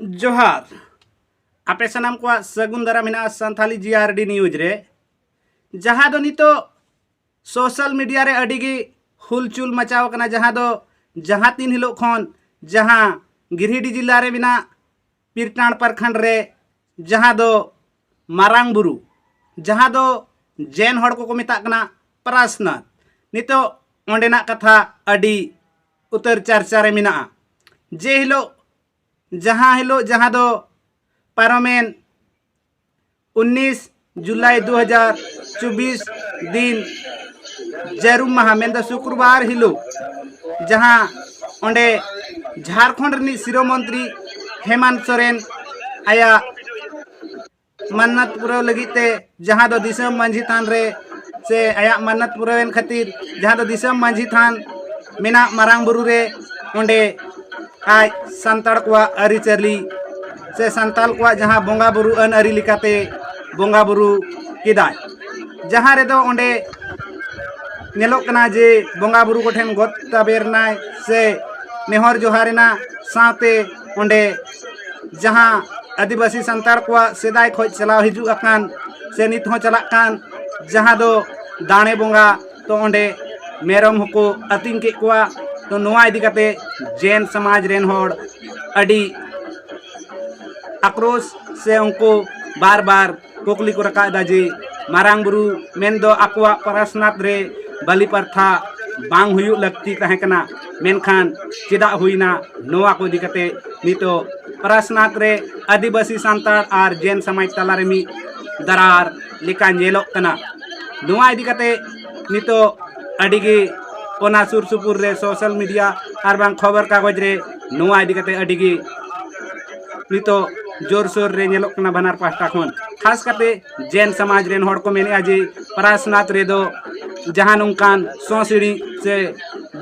जोहार आपे सनाम को सगुन दारा मेना संथाली जीआरडी न्यूज रे जहाँ दो नितो सोशल मीडिया रे अडिगी हुलचुल मचाव कना जहाँ तीन हिलो खन जहाँ गिरिडीह जिला रे बिना पीरटाण प्रखंड रे जहाँ दो मारांग बुरु जहाँ दो जैन हड़ को मेता कना परासनाथ नितो ओंडेना कथा अडी उतर चर्चा रे मिना जे हिलो जहाँ दो पारमेन 19 जुलाई 2024 दिन जरूम माह मेन शुक्रवार हिलो जहाँ ओंडे झारखंड रनी शिरोमंत्री हेमंत सोरेन आया मन्नत पुराव लगिते जहाँ दो दिसम मांझी थान रे से आया मन्नत पुरावेन खातिर जहाँ दो दिसम मांझी थान मेना मारांग बुरु रे ओंडे आज संताल को अरिचली से संताल को जहाँ बोंगा बुरु अन अरी लिकाते बोंगा बुरु किदा जहाँ रे दो ओंडे नेलोक कना जे बोंगा बुरु को ठेन गोत ताबेरना से नेहर जोहारेना साथे ओंडे जहाँ आदिवासी संताल को सेदाय खोज चलाव हिजु अकान से नित हो चला कान जहाँ दो दाणे बोंगा तो ओंडे मेरम को अतिंग के को तो नोआ इदी कते जैन समाज रेन होड़ अडी आक्रोश से उनको बार बार कोकली को रखा दाजे मारांग बुरु मेन दो आकुआ परसनाथ रे बलि प्रथा बांग हुयु लगती तहे कना मेनखान चिदा हुईना नोआ को इदी कते नितो परसनाथ रे आदिवासी संताल और जैन समाज तला रे मी दरार लेका नेलोक कना नोआ इदी कते नितो अडिगे ओना सुर सुपुर रे सोशल मीडिया और बांग खबर कागज रे नोआ इदी कते अडिगे नितो जोर शोर रे नेलोक कना बनार पास्टा खन खास करते जैन समाज रेन होड़ को मेने आजे परासनाथ रे दो जहां नुकान सोसीड़ी से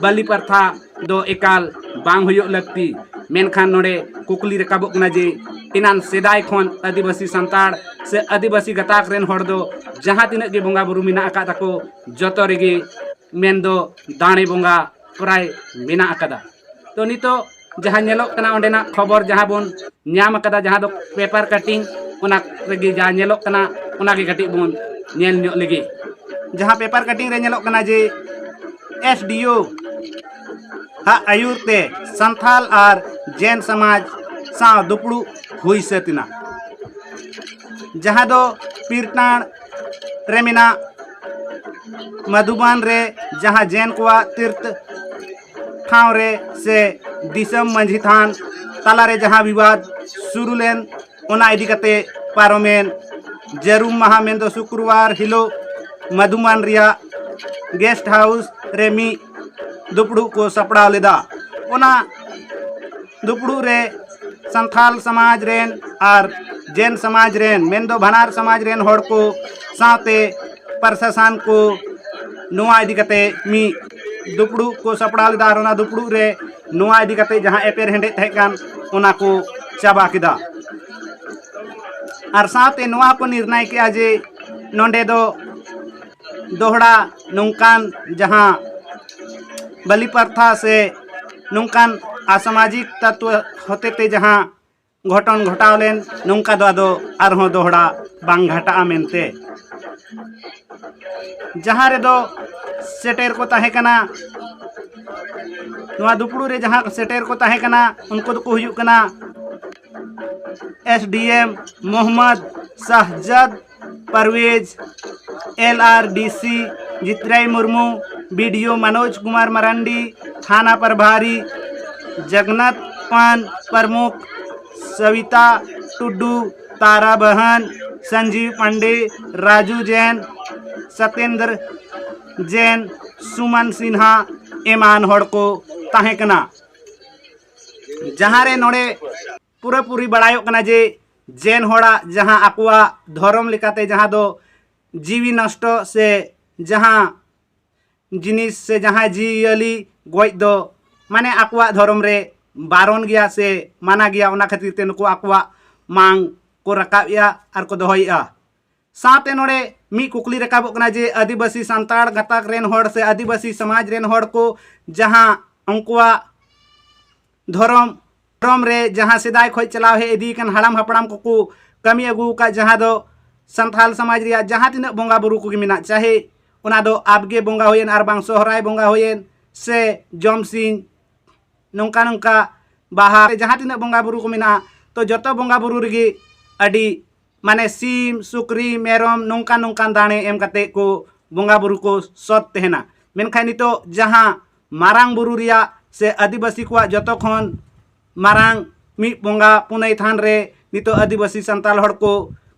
बलि प्रथा दो एकाल बांग हुयो लगती मेनखान नोडे कुकली रकाबो कना जे इनान सेदाय खन आदिवासी संताड़ से आदिवासी गताक रेन होड़ दो जहां तिनक गे बोंगा बुरु मिना आका ताको जतो रेगे मेन दो दाणे बोंगा प्राय मिना आकादा तो नितो जहाँ नेलोक कना ओंडेना खबर जहाँ बोन न्याम कदा जहाँ दो पेपर कटिंग ओना रेगे जहाँ नेलोक कना ओना गे कटिंग बोन नेल न्यो लेगे जहाँ पेपर कटिंग रे नेलोक कना जे एसडीओ हा आयुर ते संथाल और जैन समाज सा दुपड़ू हुई सेतिना जहाँ दो पीरटाण रे मिना मधुबन रे जहाँ जैन को तीर्थ ठाव रे से दिसम मंझी थान तला रे जहाँ विवाद शुरू लेन ओना इदी कते पारोमेन जरूम माह मेन दो शुक्रवार हिलो मधुबन रिया गेस्ट हाउस रे मी दुपड़ू को सपड़ा लेदा ओना दुपड़ू रे संथाल समाज रेन और जैन समाज रेन मेन दो भनार समाज रेन होड़ को साथे प्रशासन को नोआ इदी कते मी दुपड़ू को सपड़ा लेदा ओना दुपड़ू रे नोआ इदी कते जहाँ एपेर हेंडे तहेकान ओना को चाबा किदा और साथे नोआ को निर्णय किया जे नोंडे दो दोहड़ा नुकान जहाँ बलि प्रथा से नुकान असामाजिक तत्व होते ते जहाँ घटन घटाव लेन नुका दो आदो आरहों दोहड़ा बांग घटा मेनते जहाँ रे दो सेटेर को ताहे कना नोआ दुपड़ू रे जहाँ सेटेर को ताहे कना उनको तो को हुयु कना SDM Mohammad Shahzad Parvez LRDC जितराई Murmu BDO Manoj Kumar Marandi थाना प्रभारी जगन्नाथ पान प्रमुख सविता टुड्डू तारा बहन संजीव पांडे राजू जैन सत्येंद्र जैन सुमन सिन्हा एमान होड़ को ताहे कना जहाँ रे नोड़े पूरा पूरी बड़ायो कना जे जैन होड़ा जहाँ आकुआ धर्म लिकाते जहाँ दो जीवी नष्ट से जहाँ जिनिस से जहाँ जियली गोज दो माने आकुआ धर्म रे बारन गया से माना गया ओना खातिर ते नुको आकुआ मांग को रकाबिया और को दोहइया साथे नोड़े मी कुकली रकाबो कना जे आदिवासी संताड़ गताक रेन होड़ से आदिवासी समाज रेन होड़ को जहाँ उनकुआ धर्म धर्म रे जहाँ सेदाय खोज चलाव हे इदी कन हड़ाम हपड़ाम को कमी अगू का जहाँ दो संथाल समाज रिया जहाँ तीन बोंगा बुरु को मिना चाहे उना दो आबगे बोंगा होयेन आर बांग सोहराय बोंगा होयेन से जम सिंह नौका नौका बाहा जहाँ तीन बोंगा बुरु को मिना तो जतो बोंगा बुरु रगी अडी माने सीम सुक्री मेरम नौका नौका दाणे एम कते को बोंगा बुरु को सत तेहना मेनखान नितो जहाँ मारांग बुरु रिया से आदिवासी को जतो खन मारांग मी बोंगा पुनई थान रे नितो आदिवासी संताल हड़ को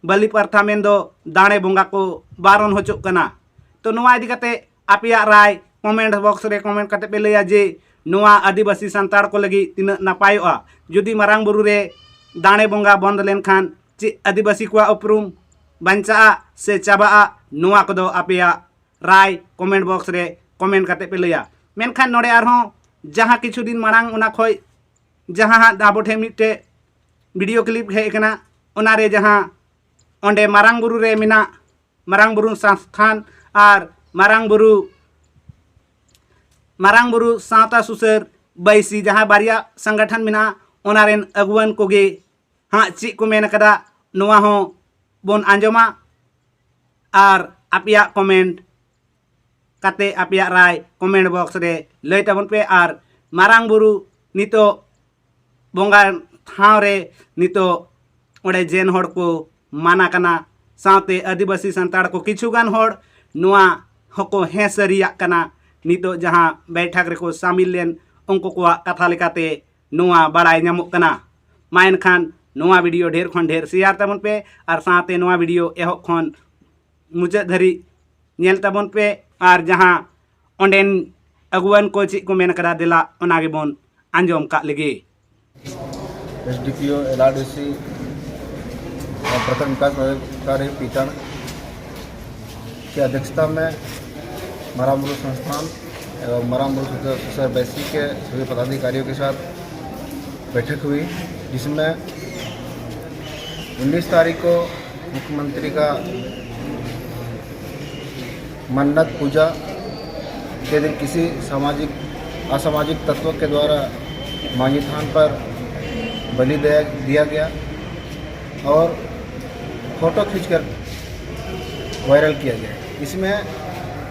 बलि प्रथा मेन दो दाणे बोंगा को बारन होचोक कना तो नोआ इदी कते आपिया राय कमेंट बॉक्स रे कमेंट कते पे लैया जे नोआ आदिवासी संताल को लगी तीन नापायोआ जुदी मारांग बुरु रे दाणे बोंगा बंद लेनखान चे आदिवासी को उपरुम बंचा से चाबा नोआ को दो आपिया राय कमेंट बॉक्स रे कमेंट कते पे लैया मेनखान नोडे आरहों जहाँ किछु दिन मारांग उना खोय जहाँ आबो ठे मिटे वीडियो क्लिप हे कना उना रे जहाँ ओंडे मारांग बुरु रे मिना मारांग बुरु संस्थान और मारांग बुरु सावता सुसर बैसी जहाँ बारिया संगठन मिना ओना रेन अगुवन कोगे हाँ ची को मेन कदा नोआ हो बोन आंजमा और आपिया कमेंट काते आपिया राय कमेंट बॉक्स रे लय ताबन पे और मारांग बुरु नितो बोंगा ठाव रे नितो ओडे जेन हड़ को माना कना सावते आदिवासी संताड़ को किछुगान हड़ नोआ हको हे सरिया कना नितो जहाँ बैठक रे को शामिल लेन उनको को कथा लेकाते नोआ बड़ाई नामोग कना मायन खान नोआ वीडियो ढेर खन ढेर शेयर ताबन पे और साथे नोआ वीडियो एहब खन मुचाद धरी नेल ताबन पे और जहाँ ओंडेन अगुवन को ची को मेन करा दिला ओनागे बोन आंजोम का लगे एसडीपीओ एलआरडीसी प्रथम विकास अधिकारी पीतन की अध्यक्षता में मारांग बुरु संस्थान एवं मारांग बुरु सुसर बैसी के सभी पदाधिकारियों के साथ बैठक हुई जिसमें 19 तारीख को मुख्यमंत्री का मन्नत पूजा के दिन किसी असामाजिक तत्वों के द्वारा मांगी थान पर बलि दिया गया और फोटो खींचकर वायरल किया गया। इसमें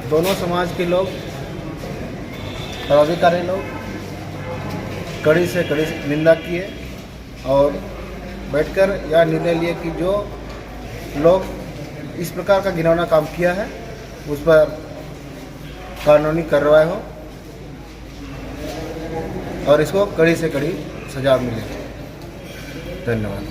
दोनों समाज के लोग पदाधिकारी लोग कड़ी से कड़ी निंदा किए और बैठकर यह निर्णय लिए कि जो लोग इस प्रकार का घिनौना काम किया है उस पर कानूनी कार्रवाई हो और इसको कड़ी से कड़ी सजा मिले। धन्यवाद।